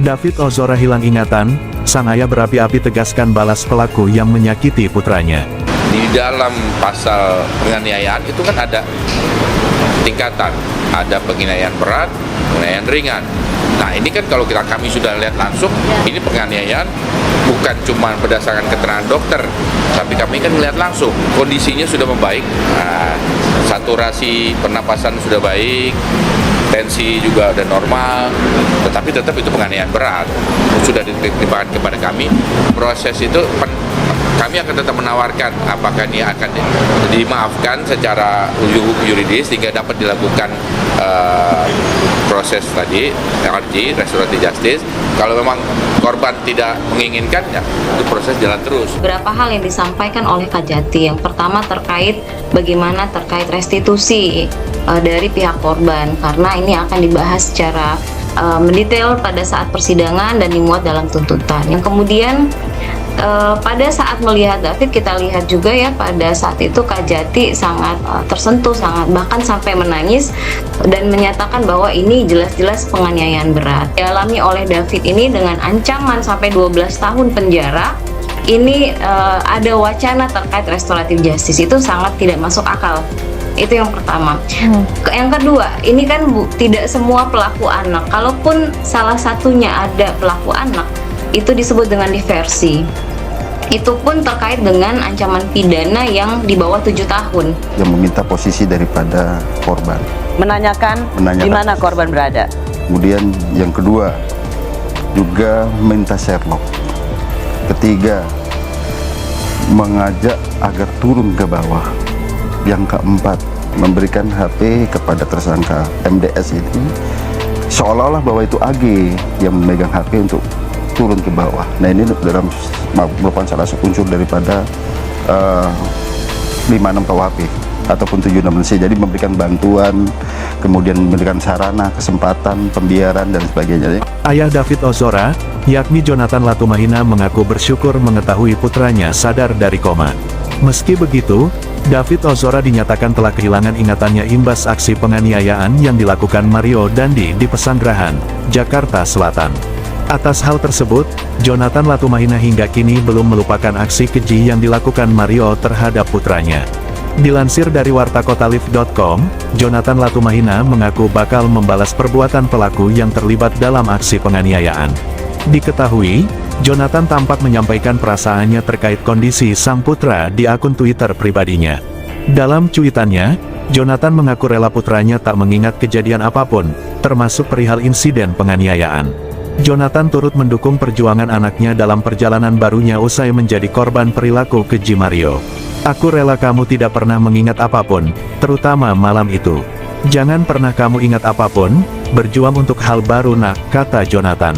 David Ozora hilang ingatan, sang ayah berapi-api tegaskan balas pelaku yang menyakiti putranya. Di dalam pasal penganiayaan itu kan ada tingkatan, ada penganiayaan berat, penganiayaan ringan. Nah ini kan kalau kami sudah lihat langsung, ini penganiayaan bukan cuma berdasarkan keterangan dokter, tapi kami kan melihat langsung kondisinya sudah membaik, saturasi pernapasan sudah baik, tensi juga udah normal, tetapi tetap itu penganiayaan berat. Sudah ditimpakan kepada kami, proses itu kami akan tetap menawarkan apakah ini akan dimaafkan secara yuridis sehingga dapat dilakukan proses tadi, RJ, restoratif justice. Kalau memang korban tidak menginginkan, ya itu proses jalan terus. Beberapa hal yang disampaikan oleh Kajati. Yang pertama terkait bagaimana terkait restitusi dari pihak korban, karena ini akan dibahas secara mendetail pada saat persidangan dan dimuat dalam tuntutan. Yang kemudian pada saat melihat David, kita lihat juga ya pada saat itu Kajati sangat tersentuh, sangat bahkan sampai menangis dan menyatakan bahwa ini jelas-jelas penganiayaan berat dialami oleh David ini dengan ancaman sampai 12 tahun penjara. Ini ada wacana terkait restoratif justice, itu sangat tidak masuk akal. Itu yang pertama. Yang kedua, ini kan tidak semua pelaku anak. Kalaupun salah satunya ada pelaku anak, itu disebut dengan diversi. Itu pun terkait dengan ancaman pidana yang di bawah 7 tahun. Yang meminta posisi daripada korban. Menanyakan di mana korban berada. Kemudian yang kedua, juga minta Sherlock. Ketiga, mengajak agar turun ke bawah. Yang keempat, memberikan HP kepada tersangka MDS ini, seolah-olah bahwa itu AG yang memegang HP untuk turun ke bawah. Nah ini merupakan salah satu unsur daripada 56 KUHP ataupun 76C. Jadi memberikan bantuan, kemudian memberikan sarana, kesempatan, pembiaran dan sebagainya. Ayah David Ozora, yakni Jonathan Latumahina, mengaku bersyukur mengetahui putranya sadar dari koma. Meski begitu, David Ozora dinyatakan telah kehilangan ingatannya imbas aksi penganiayaan yang dilakukan Mario Dandi di Pesanggerahan, Jakarta Selatan. Atas hal tersebut, Jonathan Latumahina hingga kini belum melupakan aksi keji yang dilakukan Mario terhadap putranya. Dilansir dari wartakotalive.com, Jonathan Latumahina mengaku bakal membalas perbuatan pelaku yang terlibat dalam aksi penganiayaan. Diketahui, Jonathan tampak menyampaikan perasaannya terkait kondisi sang putra di akun Twitter pribadinya. Dalam cuitannya, Jonathan mengaku rela putranya tak mengingat kejadian apapun, termasuk perihal insiden penganiayaan. Jonathan turut mendukung perjuangan anaknya dalam perjalanan barunya usai menjadi korban perilaku keji Mario. Aku rela kamu tidak pernah mengingat apapun, terutama malam itu. Jangan pernah kamu ingat apapun, berjuang untuk hal baru nak, kata Jonathan.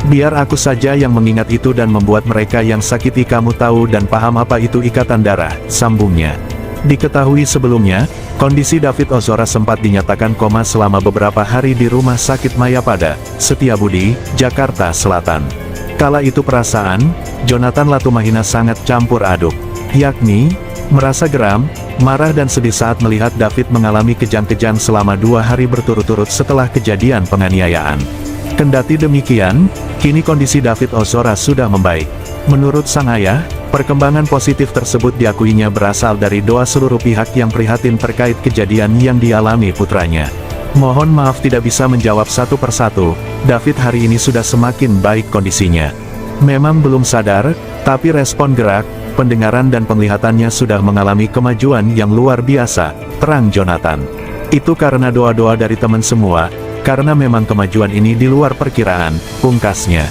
Biar aku saja yang mengingat itu dan membuat mereka yang sakiti kamu tahu dan paham apa itu ikatan darah, sambungnya. Diketahui sebelumnya, kondisi David Ozora sempat dinyatakan koma selama beberapa hari di Rumah Sakit Mayapada, Setiabudi, Jakarta Selatan. Kala itu perasaan, Jonathan Latumahina sangat campur aduk, yakni, merasa geram, marah dan sedih saat melihat David mengalami kejang-kejang selama 2 hari berturut-turut setelah kejadian penganiayaan. Kendati demikian, kini kondisi David Ozora sudah membaik. Menurut sang ayah, perkembangan positif tersebut diakuinya berasal dari doa seluruh pihak yang prihatin terkait kejadian yang dialami putranya. Mohon maaf tidak bisa menjawab satu persatu, David hari ini sudah semakin baik kondisinya. Memang belum sadar, tapi respon gerak, pendengaran dan penglihatannya sudah mengalami kemajuan yang luar biasa, terang Jonathan. Itu karena doa-doa dari teman semua, karena memang kemajuan ini di luar perkiraan, pungkasnya.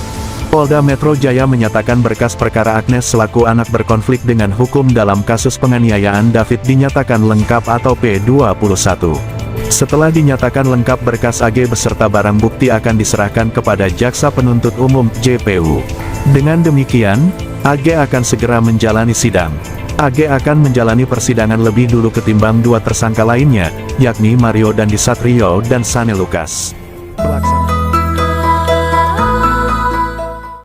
Polda Metro Jaya menyatakan berkas perkara Agnes selaku anak berkonflik dengan hukum dalam kasus penganiayaan David dinyatakan lengkap atau P21. Setelah dinyatakan lengkap, berkas AG beserta barang bukti akan diserahkan kepada Jaksa Penuntut Umum (JPU). Dengan demikian, AG akan segera menjalani sidang. AG akan menjalani persidangan lebih dulu ketimbang 2 tersangka lainnya, yakni Mario Dandi Satrio dan Sane Lukas.